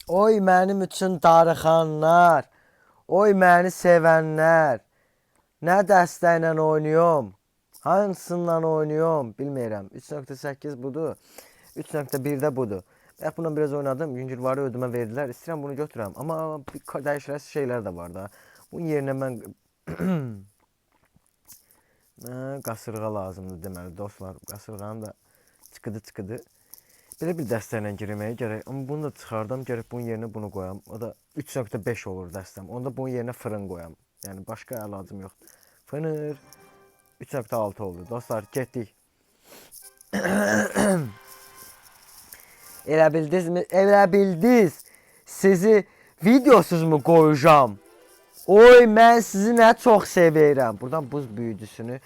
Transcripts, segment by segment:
Oy mənim üçün darıxanlar, oy məni sevənlər. Nə dəstə ilə oynayıram? Hansından oynayıram? Bilmirəm. 3.8 budur. 3.1-də budur. Bax bundan biraz oynadım. Yüngülvarı ödümə verdilər. İstəyirəm bunu götürəm. Amma dəyişilən şeylər də var da. Bunun yerinə mən qasırğa lazımdır deməli dostlar. Qasırğanın da çıxıdı. Belə bir dəstə ilə girməyə gərək. Amma bunu da çıxardam, gərək bunun yerinə bunu qoyam. O da 3.5 olur dəstəm. Onda bunun yerinə fırın qoyam. Yəni başqa əlacım yoxdur. Fınır 3.6 oldu. Dostlar, getdik. Elə bildinizmi? Elə bildiz. Sizi videosuz mu qoyacağam? Oy, mən sizi nə çox sevirəm. Buradan buz büyücüsünü,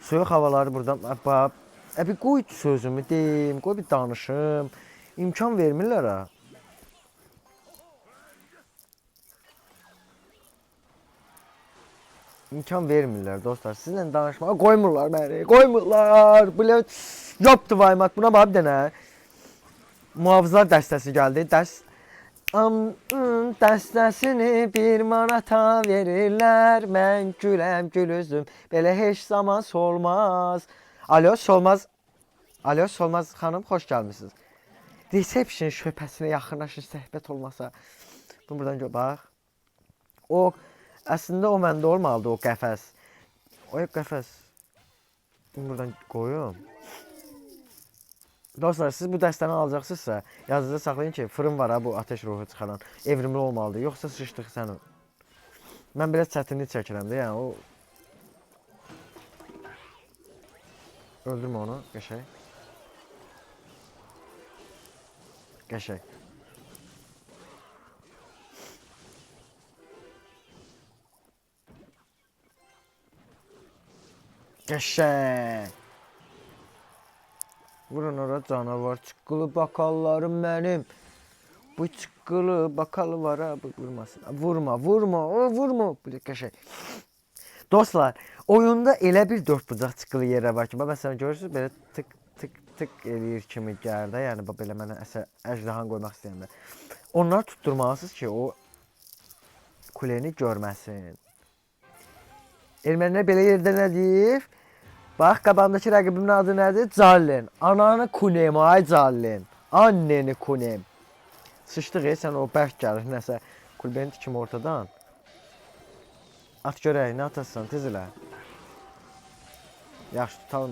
soyuq havaları buradan bax. Bir qoy sözümü deyim, qoy bir danışım. İmkan vermirlər ha. İmkan vermirlər dostlar. Sizinlə danışmağa qoymurlar məni. Qoymurlar. Belə yopdu vaymat. Buna bax bir dənə. Muhafızlar dəstəsi gəldi. Dəstəsini bir manata verirlər. Mən güləm gülüzüm. Belə heç zaman solmaz. Alo, Solmaz. Alo, Solmaz xanım, xoş gəlmisiniz. Reception şöbəsinə yaxınlaşın, söhbət olmasa. Bunu buradan gör, bax. O, əslində o məndə olmalıdır, o qəfəs. O qəfəs. Bunu buradan qoyum. Dostlar, siz bu dəstəni alacaqsınızsa, yazıda saxlayın ki, fırın var ha, bu ateş ruhu çıxaran. Evrimli olmalıdır, yoxsa sıçdıq sən. Mən biraz çətinlik çəkirəm də, yəni o... Öldürmə onu, qəşəng. Qəşəng. Qəşəng. Vurun ora canavar çıqqılı bakallarım mənim. Bu çıqqılı bakalı var ha, vurmasın. Vurma, o vurma. Bu qəşəng. Dostlar, oyunda elə bir dörd bucaq çıqqılı yerə var ki, məsələn görürsünüz belə tık eləyir kimi gəldi. Yəni belə mənə əjdahan qoymaq istəyəndə. Onları tutturmalısınız ki, o kuleni görməsin. Ermənilər belə yerdə nə deyir? Bax, qabağımdakı rəqibimin adı nədir? Callen. Ananı kunem, ay Callen. Anneni kunem. Sıçdıq sən o bərk gəlir nəsə. Kulbeni tikim ortadan. At görək, nə atasın, tez elə. Yaxşı, tutalım.